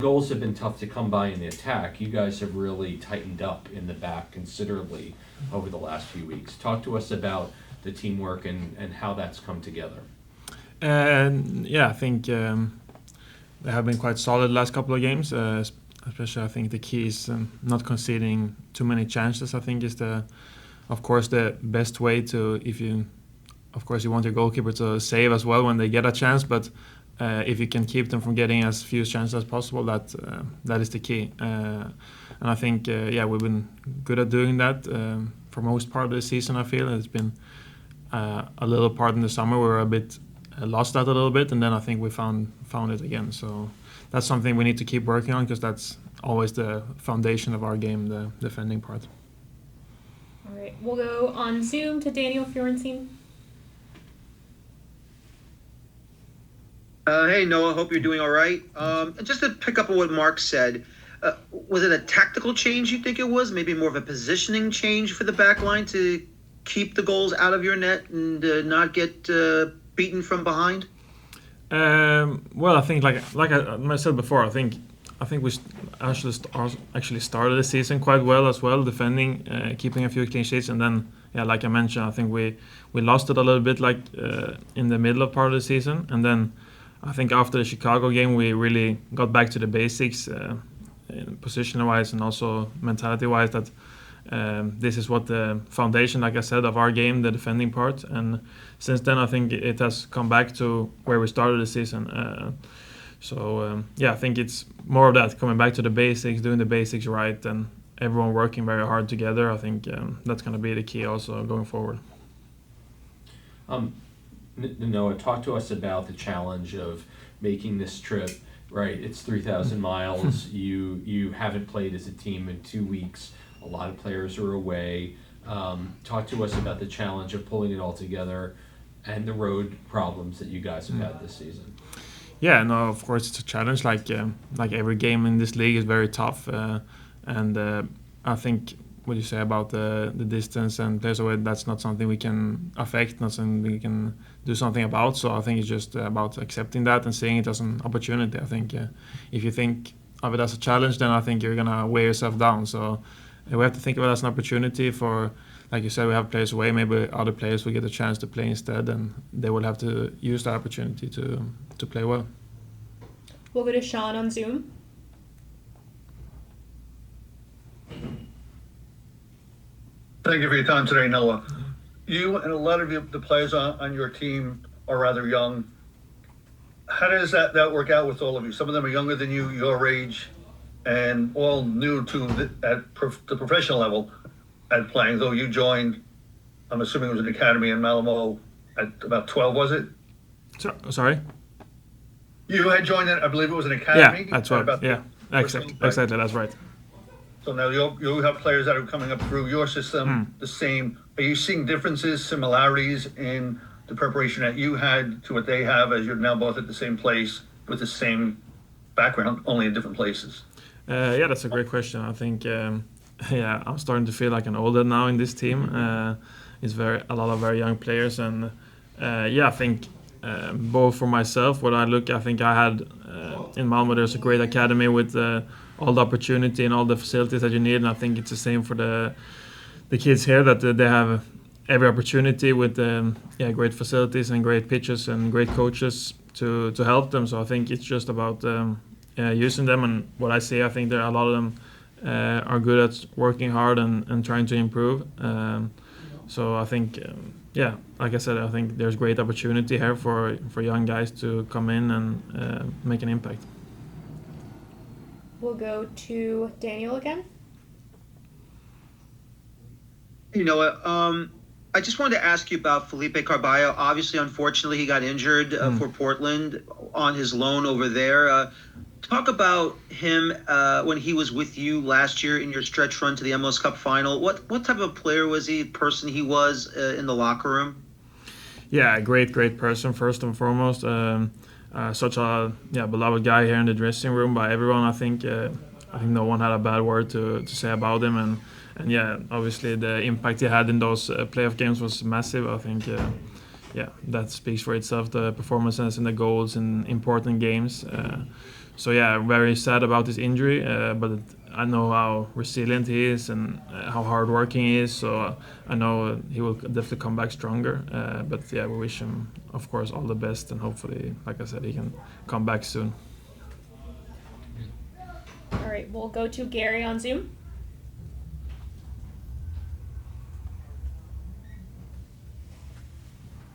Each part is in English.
Goals have been tough to come by in the attack. You guys have really tightened up in the back considerably over the last few weeks. Talk to us about the teamwork and how that's come together. I think they have been quite solid the last couple of games. Especially, I think the key is not conceding too many chances. I think is of course, the best way to, of course, you want your goalkeeper to save as well when they get a chance, but if you can keep them from getting as few chances as possible, that is the key. And I think, we've been good at doing that for most part of the season. I feel it's been a little part in the summer we were a bit lost that a little bit, and then I think we found it again. So that's something we need to keep working on, because that's always the foundation of our game, the defending part. All right, we'll go on Zoom to Daniel Fiorentin. Hey, Noah, hope you're doing all right. And just to pick up on what Mark said, was it a tactical change you think it was? Maybe more of a positioning change for the back line to keep the goals out of your net and not get beaten from behind? Well, I think like I said before, I think we actually started the season quite well as well, defending, keeping a few clean sheets, and then like I mentioned, I think we lost it a little bit in the middle of part of the season, and then I think after the Chicago game we really got back to the basics, position-wise and also mentality-wise, that this is what the foundation, like I said, of our game, the defending part. And since then I think it has come back to where we started the season. I think it's more of that, coming back to the basics, doing the basics right, and everyone working very hard together. I think that's going to be the key also going forward. Noah, talk to us about the challenge of making this trip. Right, it's 3,000 miles. You haven't played as a team in 2 weeks. A lot of players are away. Talk to us about the challenge of pulling it all together and the road problems that you guys have had this season. Yeah, no, of course it's a challenge. Like every game in this league is very tough, and I think what you say about the distance and players away, that's not something we can affect, not something we can do something about. So I think it's just about accepting that and seeing it as an opportunity. I think if you think of it as a challenge, then I think you're gonna weigh yourself down. So we have to think of it as an opportunity for, like you said, we have players away, maybe other players will get a chance to play instead, and they will have to use that opportunity to play well. We'll go to Sean on Zoom. Thank you for your time today, Noah. You and a lot of the players on your team are rather young. How does that work out with all of you? Some of them are younger than you, your age, and all new to the professional level at playing, though you joined, I'm assuming it was an academy in Malmo at about 12, was it? Sorry? You had joined, I believe it was an academy? Yeah, that's right. Exactly, that's right. So now you have players that are coming up through your system, the same. Are you seeing differences, similarities in the preparation that you had to what they have, as you're now both at the same place with the same background, only in different places? That's a great question. I think, I'm starting to feel like an older now in this team. It's a lot of very young players, and I think both for myself, I think I had in Malmo, there's a great academy with all the opportunity and all the facilities that you need, and I think it's the same for the kids here, that they have every opportunity with great facilities and great pitches and great coaches to help them. So I think it's just about using them, and what I see, I think there a lot of them are good at working hard and trying to improve. So I think like I said, I think there's great opportunity here for young guys to come in and make an impact. We'll go to Daniel again. You know, I just wanted to ask you about Felipe Carballo. Obviously, unfortunately, he got injured for Portland on his loan over there. Talk about him when he was with you last year in your stretch run to the MLS Cup final. What type of player was he, person he was in the locker room? Yeah, great person, first and foremost. Such a beloved guy here in the dressing room by everyone. I think no one had a bad word to say about him, and obviously the impact he had in those playoff games was massive. I think that speaks for itself, the performances and the goals in important games. So yeah, very sad about his injury, but I know how resilient he is and how hardworking he is. So I know he will definitely come back stronger. But yeah, we wish him, of course, all the best, and hopefully, like I said, he can come back soon. All right, we'll go to Gary on Zoom.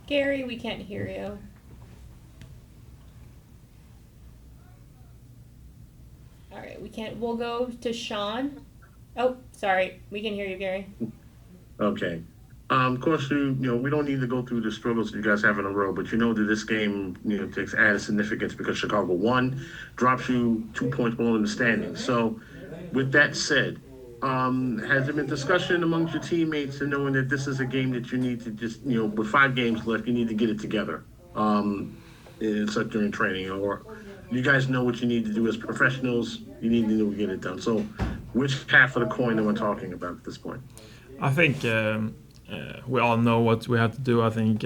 Gary, we can't hear you. All right, we can't. We'll go to Sean. Oh, sorry. We can hear you, Gary. Okay. Of course, we don't need to go through the struggles you guys have in a row, but you know that this game, takes added significance because Chicago won, drops you 2 points below in the standings. So, with that said, has there been discussion amongst your teammates and knowing that this is a game that you need to just, with 5 games left, you need to get it together, such during training, or you guys know what you need to do as professionals, you need to get it done. So, which half of the coin am I talking about at this point? I think we all know what we have to do. I think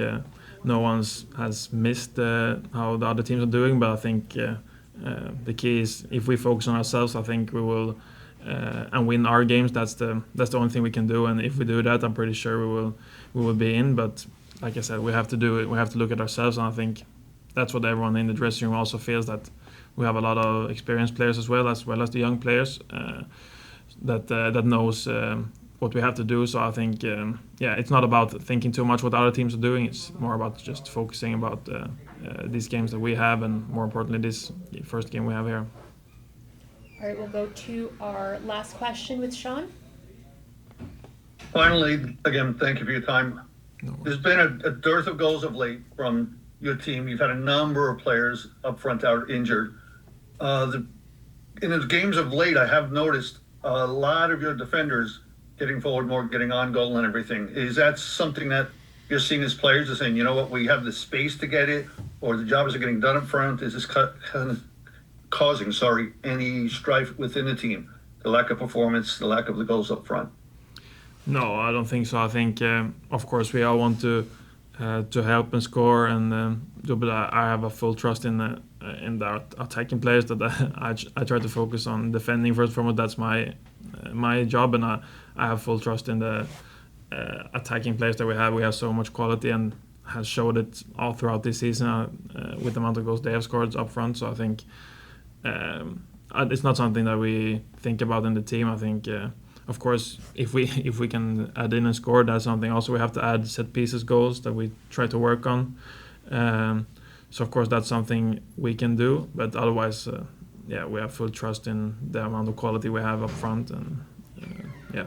no one has missed how the other teams are doing, but I think the key is if we focus on ourselves, I think we will and win our games. That's the only thing we can do, and if we do that, I'm pretty sure we will be in. But like I said, we have to do it. We have to look at ourselves, and I think that's what everyone in the dressing room also feels, that we have a lot of experienced players as well as the young players that knows what we have to do. So I think it's not about thinking too much what other teams are doing. It's more about just focusing about these games that we have, and more importantly this first game we have here. All right, we'll go to our last question with Sean. Finally, again, thank you for your time. No. There's been a dearth of goals of late from your team. You've had a number of players up front out injured. In the games of late, I have noticed a lot of your defenders getting forward more, getting on goal and everything. Is that something that you're seeing as players are saying, you know what, we have the space to get it, or the jobs are getting done up front? Is this kind of causing, any strife within the team? The lack of performance, the lack of the goals up front? No, I don't think so. I think, of course, we all want to help and score, and but I have a full trust in the attacking players. That I try to focus on defending first and foremost. That's my job, and I have full trust in the attacking players that we have. We have so much quality, and has showed it all throughout this season with the amount of goals they have scored up front. So I think it's not something that we think about in the team. I think. Of course, if we can add in and score, that's something. Also, we have to add set pieces goals that we try to work on. So of course, that's something we can do. But otherwise, we have full trust in the amount of quality we have up front, and yeah.